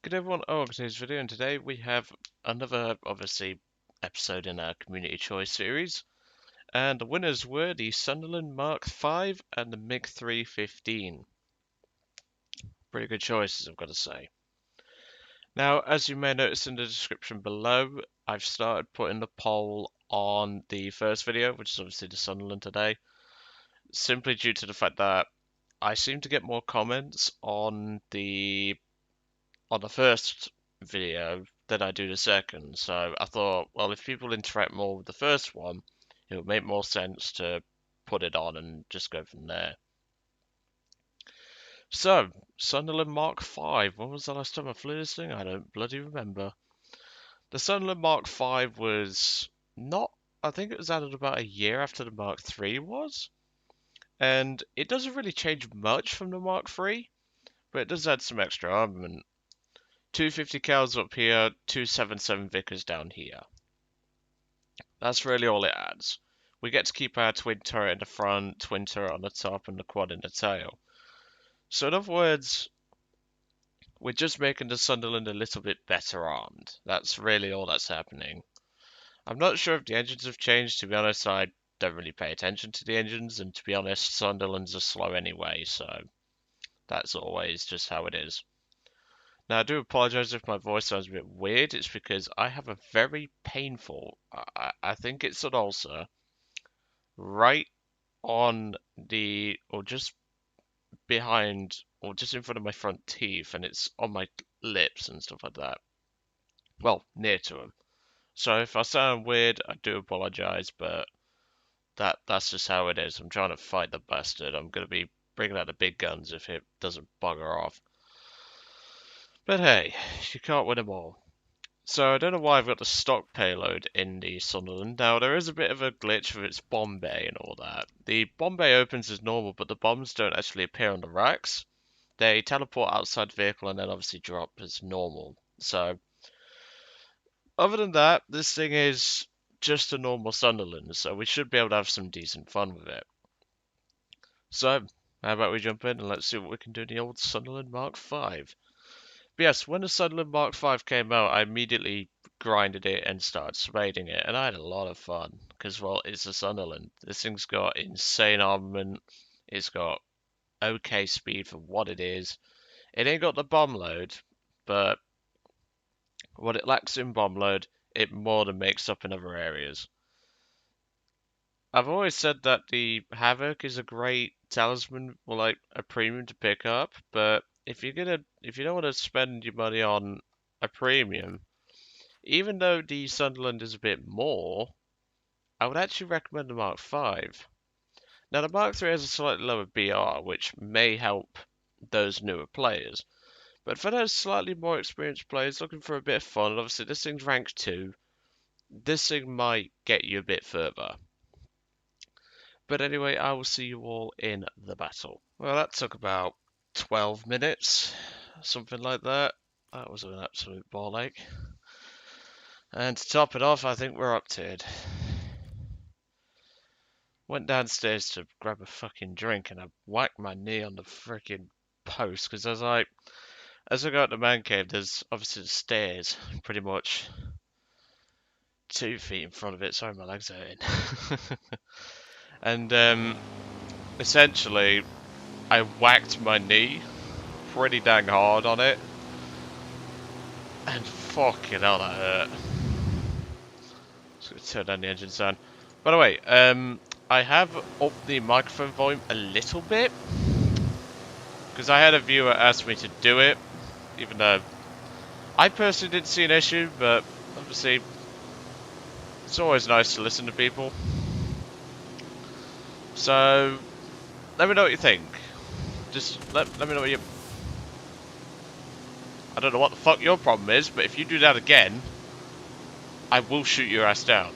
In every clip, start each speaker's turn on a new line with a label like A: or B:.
A: Good everyone, today's video, and today we have another, obviously, episode in our community choice series, and the winners were the Sunderland Mk V and the Mk 315. Pretty good choices, I've got to say. Now, as you may notice in the description below, I've started putting the poll on the first video, which is obviously the Sunderland today, simply due to the fact that I seem to get more comments on the first video than I do the second. So I thought, well, if people interact more with the first one, it would make more sense to put it on and just go from there. So, Sunderland Mk V. When was the last time I flew this thing? I don't bloody remember. The Sunderland Mk V was not, I think it was added about a year after the Mark III was. And it doesn't really change much from the Mark III, but it does add some extra armament. 250 cals up here, 277 Vickers down here. That's really all it adds. We get to keep our twin turret in the front, twin turret on the top, and the quad in the tail. So in other words, we're just making the Sunderland a little bit better armed. That's really all that's happening. I'm not sure if the engines have changed. To be honest, I don't really pay attention to the engines, and to be honest, Sunderlands are slow anyway, so that's always just how it is. Now, I do apologize if my voice sounds a bit weird. It's because I have a very painful, I think it's an ulcer, right on or just behind, or just in front of my front teeth, and it's on my lips and stuff like that. Well, near to them. So if I sound weird, I do apologize, but that's just how it is. I'm trying to fight the bastard. I'm going to be bringing out the big guns if it doesn't bugger off. But hey, you can't win them all. So I don't know why I've got the stock payload in the Sunderland. Now there is a bit of a glitch with its bomb bay and all that. The bomb bay opens as normal, but the bombs don't actually appear on the racks. They teleport outside the vehicle and then obviously drop as normal. So other than that, this thing is just a normal Sunderland, so we should be able to have some decent fun with it. So how about we jump in and let's see what we can do in the old Sunderland Mark V. But yes, when the Sunderland Mark V came out, I immediately grinded it and started spading it, and I had a lot of fun because, well, it's a Sunderland. This thing's got insane armament. It's got okay speed for what it is. It ain't got the bomb load, but what it lacks in bomb load, it more than makes up in other areas. I've always said that the Havoc is a great talisman, or like a premium to pick up, but if you don't want to spend your money on a premium, even though the Sunderland is a bit more, I would actually recommend the Mark V. Now the Mark III has a slightly lower BR, which may help those newer players. But for those slightly more experienced players looking for a bit of fun, and obviously this thing's rank 2, this thing might get you a bit further. But anyway, I will see you all in the battle. Well, that took about 12 minutes, something like that. That was an absolute ball ache. And to top it off, I think we're up-tiered. Went downstairs to grab a fucking drink and I whacked my knee on the freaking post because as I go out the man cave, there's obviously the stairs pretty much 2 feet in front of it. Sorry, my legs are hurting. And essentially, I whacked my knee pretty dang hard on it, and fucking hell, that hurt. Just gonna turn down the engine sound. By the way, I have upped the microphone volume a little bit because I had a viewer ask me to do it, even though I personally didn't see an issue, but obviously it's always nice to listen to people. So let me know what you think. Just let me know what you... I don't know what the fuck your problem is, but if you do that again, I will shoot your ass down.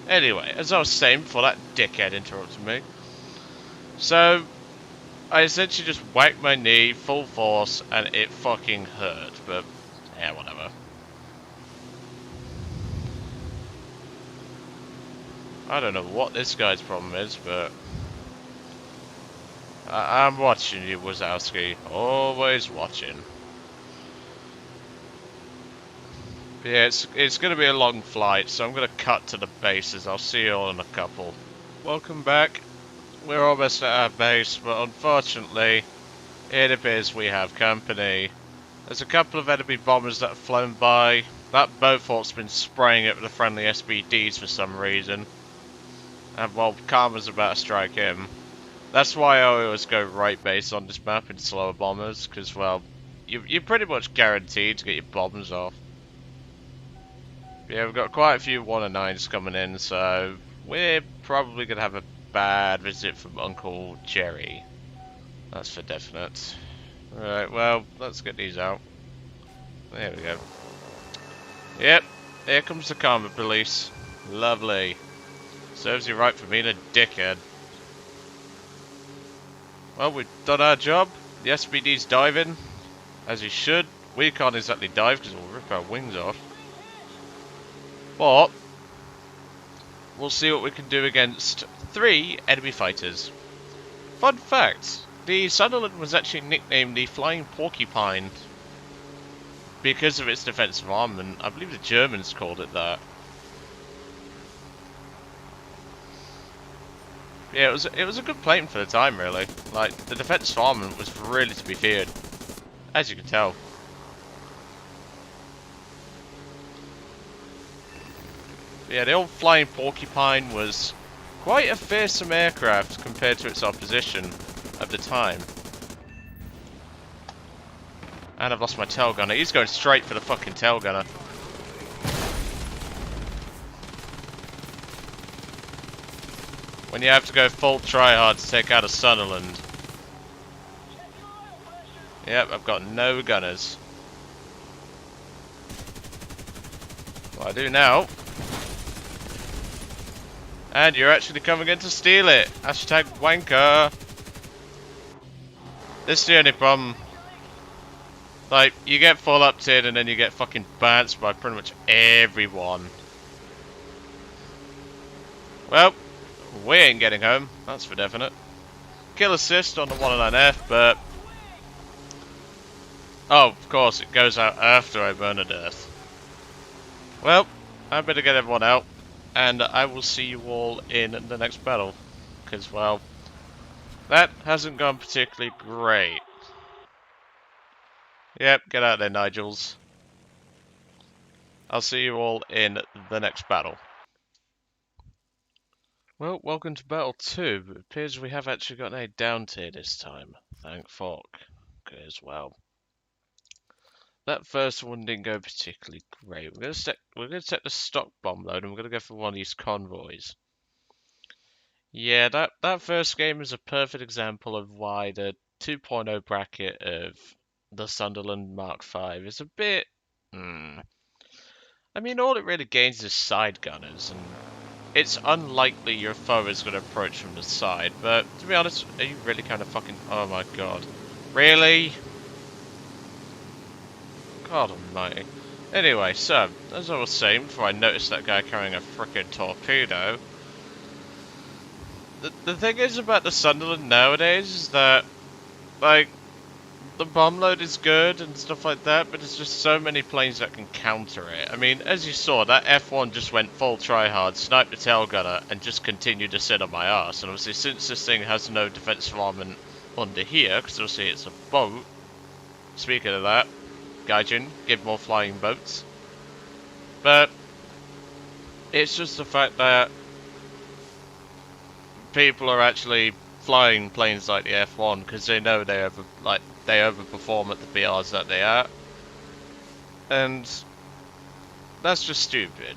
A: Anyway, as I was saying before that dickhead interrupted me. So, I essentially just whacked my knee full force and it fucking hurt, but yeah, whatever. I don't know what this guy's problem is, but I'm watching you, Wazowski. Always watching. But yeah, it's going to be a long flight, so I'm going to cut to the bases. I'll see you all in a couple. Welcome back. We're almost at our base, but unfortunately, it appears we have company. There's a couple of enemy bombers that have flown by. That Beaufort's been spraying it with the friendly SBDs for some reason. And well, Karma's about to strike him. That's why I always go right base on this map in slower bombers, because, well, you're pretty much guaranteed to get your bombs off. Yeah, we've got quite a few 1 and 9s coming in, so we're probably going to have a bad visit from Uncle Jerry. That's for definite. Alright, well, let's get these out. There we go. Yep, here comes the Karma Police. Lovely. Serves you right for being a dickhead. Well, we've done our job. The SBD's diving, as he should. We can't exactly dive because we'll rip our wings off. But we'll see what we can do against 3 enemy fighters. Fun fact, the Sunderland was actually nicknamed the Flying Porcupine because of its defensive armament. I believe the Germans called it that. Yeah, it was a good plane for the time, really. Like, the defensive armament was really to be feared, as you can tell. Yeah, the old Flying Porcupine was quite a fearsome aircraft compared to its opposition of the time. And I've lost my tail gunner. He's going straight for the fucking tail gunner. When you have to go full tryhard to take out a Sunderland. Yep, I've got no gunners. Well, I do now. And you're actually coming in to steal it. Hashtag wanker. This is the only problem. Like, you get full uptiered and then you get fucking bounced by pretty much everyone. Well, we ain't getting home, that's for definite. Kill assist on the 109F, but... oh, of course, it goes out after I burn to death. Well, I better get everyone out. And I will see you all in the next battle. Because, well, that hasn't gone particularly great. Yep, get out there, Nigels. I'll see you all in the next battle. Well, welcome to Battle 2. It appears we have actually got a down tier this time. Thank fuck. Because, well, that first one didn't go particularly great. We're gonna set the stock bomb load and we're gonna go for one of these convoys. Yeah, that first game is a perfect example of why the 2.0 bracket of the Sunderland Mk V is a bit... I mean, all it really gains is side gunners, and it's unlikely your foe is going to approach from the side, but to be honest, are you really kind of fucking... oh my god. Really? God almighty. Anyway, so, as I was saying before I noticed that guy carrying a frickin' torpedo, the thing is about the Sunderland nowadays is that, like, the bomb load is good and stuff like that, but there's just so many planes that can counter it. I mean, as you saw, that F1 just went full tryhard, sniped the tail gunner, and just continued to sit on my ass. And obviously, since this thing has no defensive armament under here, because obviously it's a boat, speaking of that, Gaijin, give more flying boats. But it's just the fact that people are actually flying planes like the F1 because they know they overperform at the BRs that they are, and that's just stupid.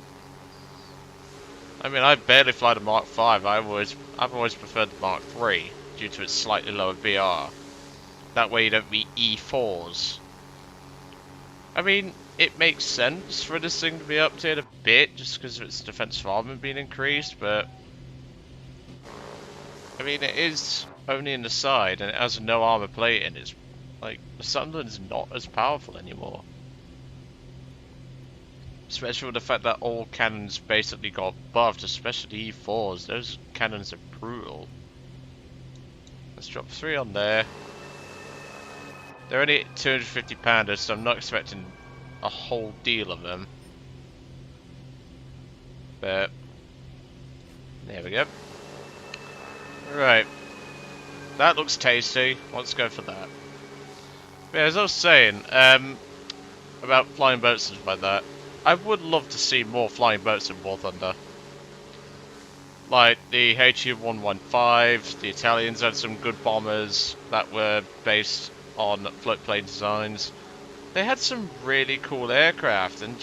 A: I mean, I barely fly the Mk V. I've always preferred the Mk III due to its slightly lower BR. That way you don't be E4s. I mean, it makes sense for this thing to be updated a bit just because of its defensive armament being increased, but I mean, it is only in the side and it has no armor plating. It's like, the Sunderland's not as powerful anymore. Especially with the fact that all cannons basically got buffed, especially E4s. Those cannons are brutal. Let's drop 3 on there. They're only 250 pounders, so I'm not expecting a whole deal of them. But there we go. Right. That looks tasty. Let's go for that. Yeah, as I was saying, about flying boats and stuff like that, I would love to see more flying boats in War Thunder. Like the HU-115, the Italians had some good bombers that were based on float plane designs. They had some really cool aircraft, and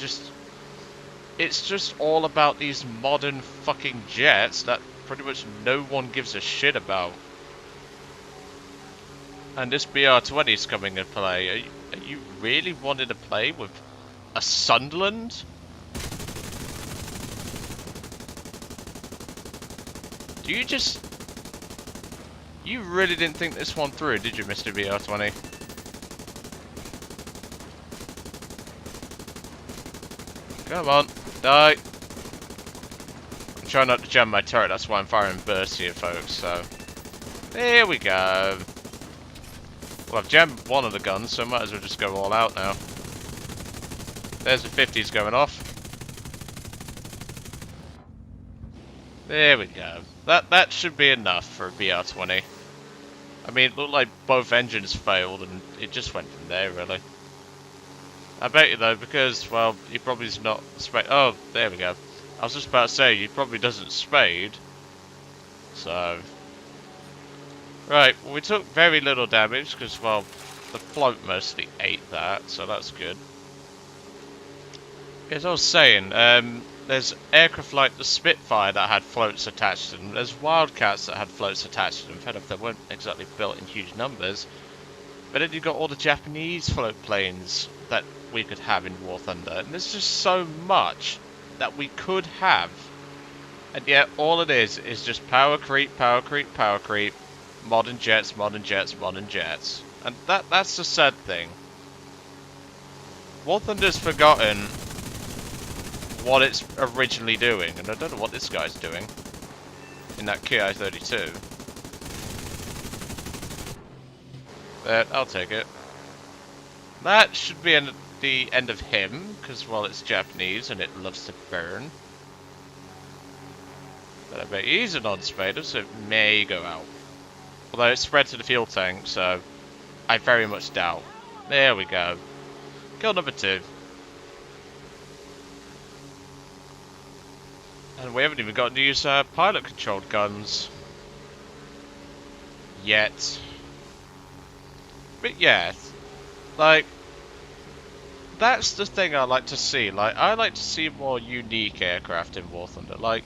A: it's just all about these modern fucking jets that pretty much no one gives a shit about. And this BR-20 is coming into play. Are you really wanting to play with a Sunderland? You really didn't think this one through, did you, Mr. BR-20? Come on, die. I'm trying not to jam my turret, that's why I'm firing bursts here, folks, so... There we go. Well, I've jammed one of the guns, so I might as well just go all out now. There's the 50s going off. There we go. That should be enough for a BR-20. I mean, it looked like both engines failed, and it just went from there, really. I bet you, though, because, well, he probably's not spade. Oh, there we go. I was just about to say, he probably doesn't spade. So... Right, well, we took very little damage, because, well, the float mostly ate that, so that's good. As I was saying, there's aircraft like the Spitfire that had floats attached to them. There's Wildcats that had floats attached to them. Fair enough, they weren't exactly built in huge numbers. But then you've got all the Japanese float planes that we could have in War Thunder. And there's just so much that we could have. And yet, all it is just power creep, power creep, power creep. Modern jets, modern jets, modern jets. And that's the sad thing. War Thunder's forgotten what it's originally doing, and I don't know what this guy's doing in that Ki-32. But I'll take it. That should be the end of him, because, well, it's Japanese and it loves to burn. But I bet he's a non-spader, so it may go out. Although it's spread to the fuel tank, so I very much doubt. There we go. Kill number 2. And we haven't even gotten to use pilot-controlled guns yet. But yeah, like, that's the thing I like to see. Like, I like to see more unique aircraft in War Thunder, like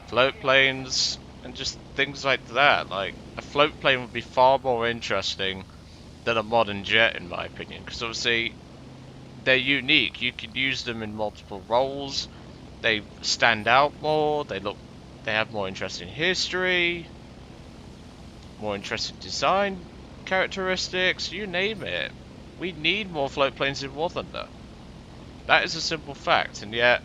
A: float planes and just things like that. Like, a float plane would be far more interesting than a modern jet, in my opinion, because obviously they're unique. You can use them in multiple roles. They stand out more. They have more interesting history, more interesting design characteristics. You name it. We need more float planes in War Thunder. That is a simple fact, and yet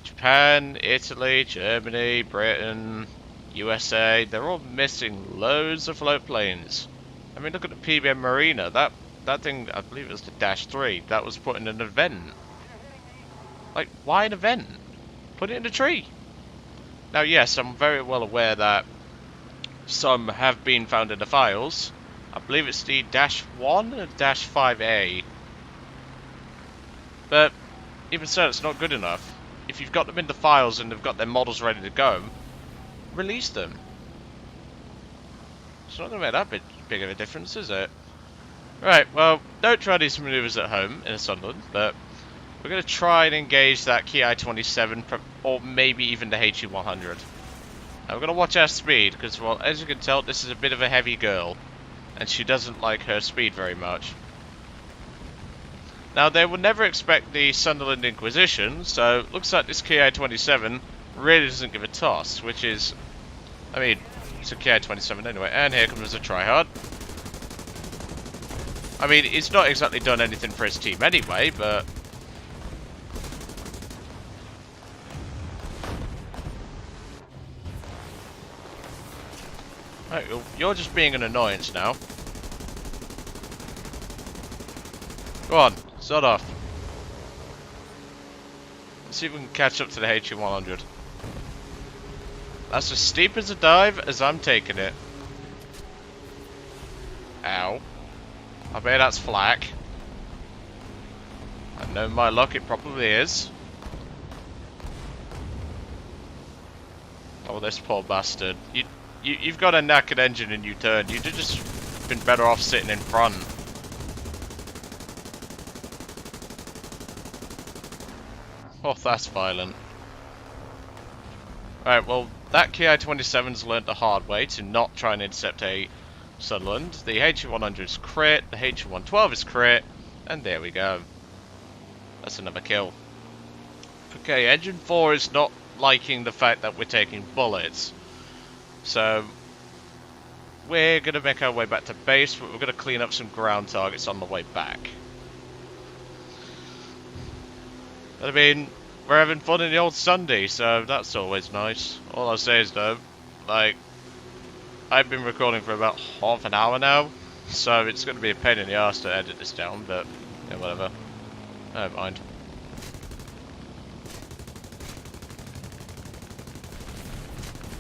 A: Japan, Italy, Germany, Britain, USA, they're all missing loads of float planes. I mean, look at the PBM Marina. That thing, I believe it was the Dash 3, that was put in an event. Like, why an event? Put it in a tree. Now, yes, I'm very well aware that some have been found in the files. I believe it's the Dash 1 and Dash 5A. But even so, it's not good enough. If you've got them in the files and they've got their models ready to go, release them. It's not going to make that big of a difference, is it? Right, well, don't try these maneuvers at home in a Sunderland, but we're going to try and engage that Ki-27, or maybe even the HU-100. Now, we're going to watch our speed, because, well, as you can tell, this is a bit of a heavy girl, and she doesn't like her speed very much. Now, they will never expect the Sunderland Inquisition, so it looks like this Ki-27 really doesn't give a toss, which is, I mean, it's a Ki-27 anyway. And here comes a tryhard. I mean, it's not exactly done anything for his team anyway, but... Right, you're just being an annoyance now. Go on, start off. Let's see if we can catch up to the HE100. That's as steep as a dive as I'm taking it. Ow. I bet that's flak. I know my luck, it probably is. Oh, this poor bastard. You've got a knackered engine and you turn. You'd have just been better off sitting in front. Oh, that's violent. Alright, well, that Ki-27's learned the hard way to not try and intercept a Sunderland. The HE100 is crit, the HE112 is crit, and there we go. That's another kill. Okay, Engine 4 is not liking the fact that we're taking bullets. So, we're going to make our way back to base, but we're going to clean up some ground targets on the way back. But I mean, we're having fun in the old Sunday, so that's always nice. All I'll say is though, like, I've been recording for about half an hour now, so it's going to be a pain in the ass to edit this down, but yeah, whatever. Never mind.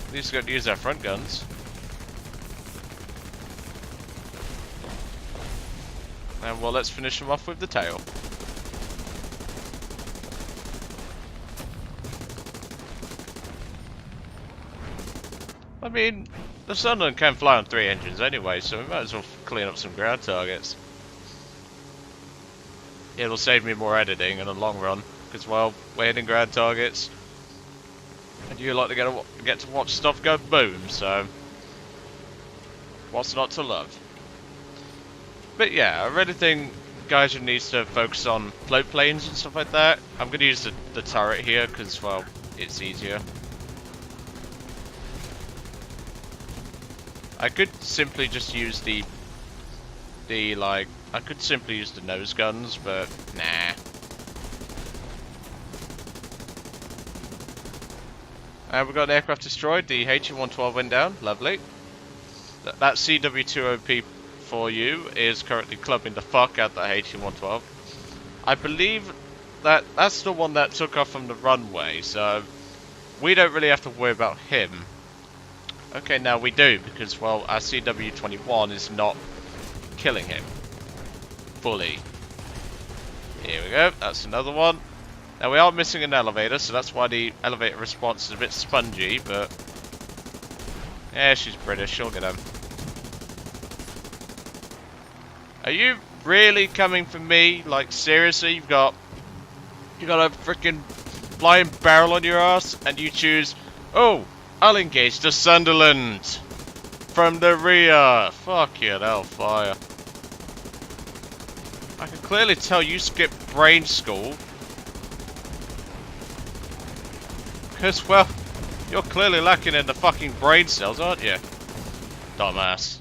A: At least we're going to use our front guns. And well, let's finish them off with the tail. I mean, the Sunderland can fly on 3 engines anyway, so we might as well clean up some ground targets. It'll save me more editing in the long run, because, well, we're hitting ground targets, and you like to get to watch stuff go boom, so what's not to love? But yeah, I really think Geyser needs to focus on float planes and stuff like that. I'm going to use the turret here, because, well, it's easier. I could simply just use I could simply use the nose guns, but nah. We got an aircraft destroyed. The HE112 went down. Lovely. That CW2OP for you is currently clubbing the fuck out the HE112. I believe that's the one that took off from the runway, so we don't really have to worry about him. Okay, now we do, because, well, our CW21 is not killing him fully. Here we go, that's another one. Now we are missing an elevator, so that's why the elevator response is a bit spongy, but yeah, she's British, she'll get him. Are you really coming for me? Like, seriously, you got a freaking flying barrel on your ass, and you choose, oh, I'll engage the Sunderland from the rear. Fuck you, hellfire. I can clearly tell you skipped brain school. Because, well, you're clearly lacking in the fucking brain cells, aren't you? Dumbass.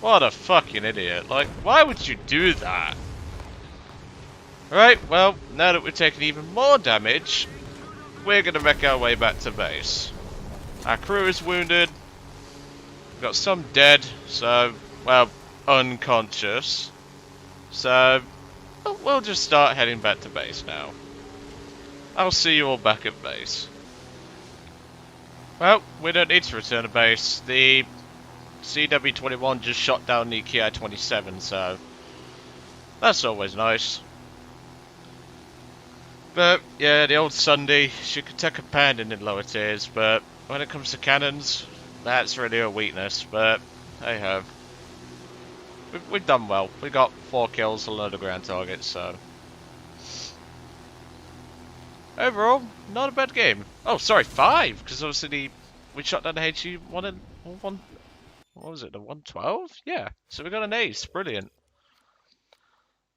A: What a fucking idiot. Like, why would you do that? Right, well, now that we've taken even more damage, we're going to make our way back to base. Our crew is wounded. We've got some dead, so, well, unconscious. So, we'll just start heading back to base now. I'll see you all back at base. Well, we don't need to return to base. The CW21 just shot down the Ki-27, so that's always nice. But, yeah, the old Sunday, she could take a pounding in lower tiers, but when it comes to cannons, that's really a weakness, but hey ho. We've done well. We got 4 kills, a load of ground targets, so overall, not a bad game. Oh, sorry, 5, because obviously we shot down the HE1 and 1. What was it, the 112? Yeah, so we got an ace, brilliant.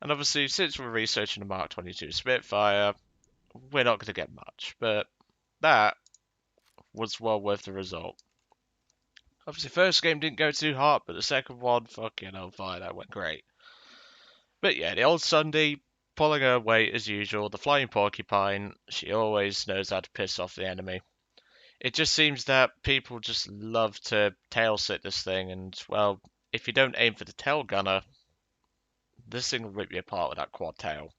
A: And obviously, since we're researching the Mark 22 Spitfire, we're not going to get much, but that was well worth the result. Obviously, first game didn't go too hot, but the second one, fucking hellfire, that went great. But yeah, the old Sunday, pulling her weight as usual, the flying porcupine, she always knows how to piss off the enemy. It just seems that people just love to tail sit this thing, and well, if you don't aim for the tail gunner, this thing will rip you apart with that quad tail.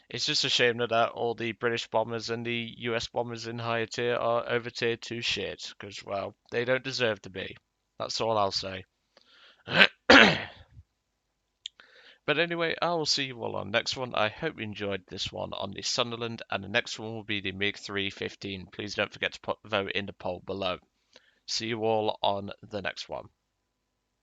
A: It's just a shame that all the British bombers and the US bombers in higher tier are over tier to shit, because, well, they don't deserve to be. That's all I'll say. But anyway, I will see you all on the next one. I hope you enjoyed this one on the Sunderland, and the next one will be the Mk V 15. Please don't forget to vote in the poll below. See you all on the next one.